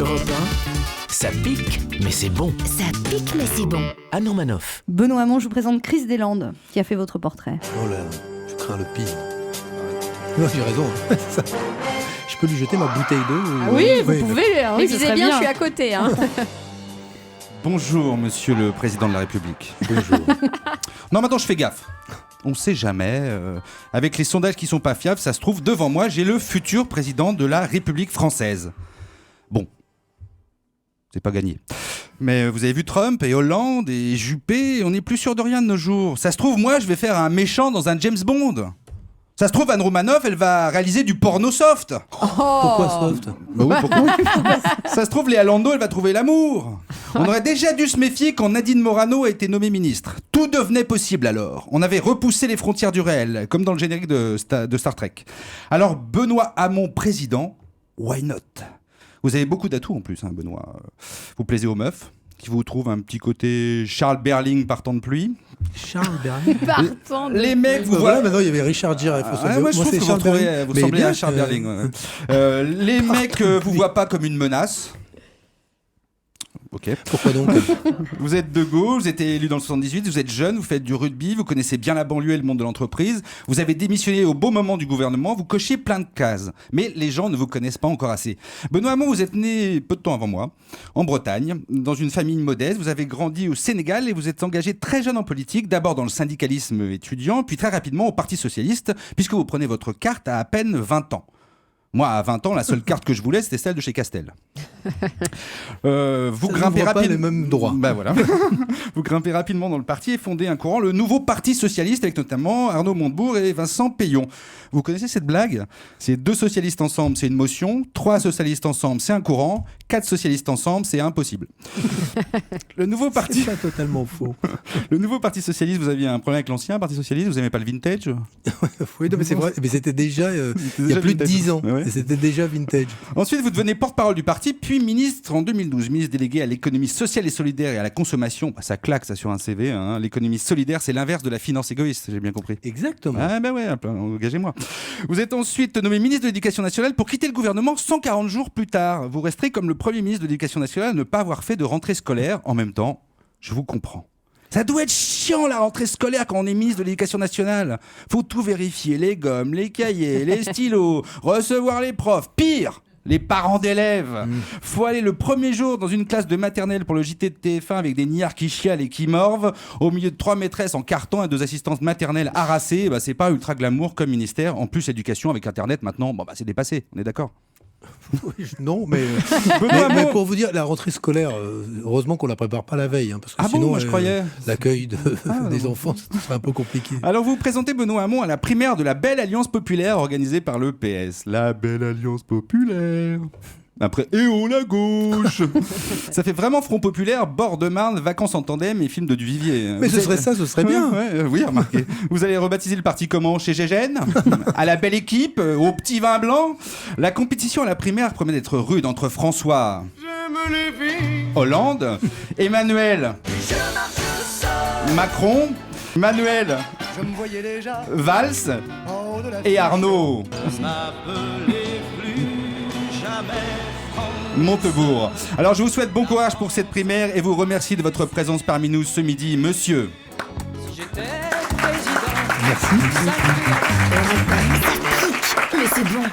Europe 1. Ça pique, mais c'est bon. Ça pique, mais c'est bon. Anne Romanoff. Benoît Hamon, je vous présente Chris Deslandes, qui a fait votre portrait. Oh là, je crains le pire. Non, j'ai raison. Ça. Je peux lui jeter ma bouteille d'eau Oui, vous pouvez. Hein, Oui, mais ce visez serait bien, bien. je suis à côté. Hein. Bonjour, monsieur le président de la République. Bonjour. Non, maintenant je fais gaffe. On sait jamais. Avec les sondages qui sont pas fiables, ça se trouve, devant moi, j'ai le futur président de la République française. Bon, c'est pas gagné. Mais vous avez vu Trump et Hollande et Juppé, on n'est plus sûr de rien de nos jours. Ça se trouve, moi, je vais faire un méchant dans un James Bond. Ça se trouve, Anne Romanoff, elle va réaliser du porno soft. Pourquoi soft? Bah oui, pourquoi? Ça se trouve, Léa Landau, elle va trouver l'amour. On aurait déjà dû se méfier quand Nadine Morano a été nommée ministre. Tout devenait possible alors. On avait repoussé les frontières du réel, comme dans le générique de Star Trek. Alors, Benoît Hamon, président, why not? Vous avez beaucoup d'atouts en plus, hein, Benoît. Vous plaisez aux meufs, qui vous trouvent un petit côté Charles Berling partant de pluie. Charles Berling. Partant de... Les mecs, vous Voilà, voient... maintenant il y avait Richard Gere. moi je trouve que vous ressemblez à Charles Berling. Ouais. Les mecs vous voient pas comme une menace. Ok. Pourquoi donc? Vous êtes de gauche, vous êtes élu dans le 78, vous êtes jeune, vous faites du rugby, vous connaissez bien la banlieue et le monde de l'entreprise, vous avez démissionné au bon moment du gouvernement, vous cochez plein de cases. Mais les gens ne vous connaissent pas encore assez. Benoît Hamon, vous êtes né peu de temps avant moi, en Bretagne, dans une famille modeste, vous avez grandi au Sénégal et vous êtes engagé très jeune en politique, d'abord dans le syndicalisme étudiant, puis très rapidement au Parti Socialiste, puisque vous prenez votre carte à peine 20 ans. Moi, à 20 ans, la seule carte que je voulais, c'était celle de chez Castel. Vous grimpez pas rapidement. les mêmes droits. Bah voilà. Vous grimpez rapidement dans le parti et fondez un courant, le nouveau Parti Socialiste, avec notamment Arnaud Montebourg et Vincent Payon. Vous connaissez cette blague? C'est 2 socialistes ensemble, c'est une motion. 3 socialistes ensemble, c'est un courant. 4 socialistes ensemble, c'est impossible. Le nouveau parti. C'est pas totalement faux. Le nouveau Parti Socialiste, vous aviez un problème avec l'ancien Parti Socialiste? Vous aimez pas le vintage? Oui, non, mais c'est vrai. Mais c'était déjà il y a plus de 10 ans. Ouais. Et c'était déjà vintage. Ensuite, vous devenez porte-parole du parti, puis ministre en 2012, ministre délégué à l'économie sociale et solidaire et à la consommation. Bah, ça claque ça sur un CV. Hein. L'économie solidaire, c'est l'inverse de la finance égoïste, j'ai bien compris. Exactement. Ah bah ouais, engagez-moi. Vous êtes ensuite nommé ministre de l'Éducation nationale pour quitter le gouvernement 140 jours plus tard. Vous resterez comme le premier ministre de l'Éducation nationale à ne pas avoir fait de rentrée scolaire. En même temps, je vous comprends. Ça doit être chiant la rentrée scolaire quand on est ministre de l'Éducation nationale. Faut tout vérifier, les gommes, les cahiers, les stylos, recevoir les profs. Pire, les parents d'élèves. Faut aller le premier jour dans une classe de maternelle pour le JT de TF1 avec des niards qui chialent et qui morvent, au milieu de 3 maîtresses en carton et 2 assistantes maternelles harassées. Bah, c'est pas ultra glamour comme ministère. En plus, éducation avec Internet maintenant, bon, bah, c'est dépassé, on est d'accord? Oui, non, mais, Benoît mais Hamon. pour vous dire, la rentrée scolaire, heureusement qu'on la prépare pas la veille, hein, parce que Ah bon, sinon, moi, je croyais. l'accueil des enfants, ce serait un peu compliqué. Alors vous présentez Benoît Hamon à la primaire de la Belle Alliance Populaire organisée par le PS. La Belle Alliance Populaire. Après, et oh la gauche. Ça fait vraiment Front Populaire, bord de Marne, vacances en tandem et film de Duvivier. Mais ce serait bien. Oui, remarquez. Vous allez rebaptiser le parti comment? Chez Gégène? À la Belle Équipe? Au Petit Vin Blanc? La compétition à la primaire promet d'être rude entre François Hollande, Emmanuel Macron, Manuel Valls et Arnaud Montebourg. Alors je vous souhaite bon courage pour cette primaire et vous remercie de votre présence parmi nous ce midi, monsieur. Merci. Ça pique, mais c'est bon.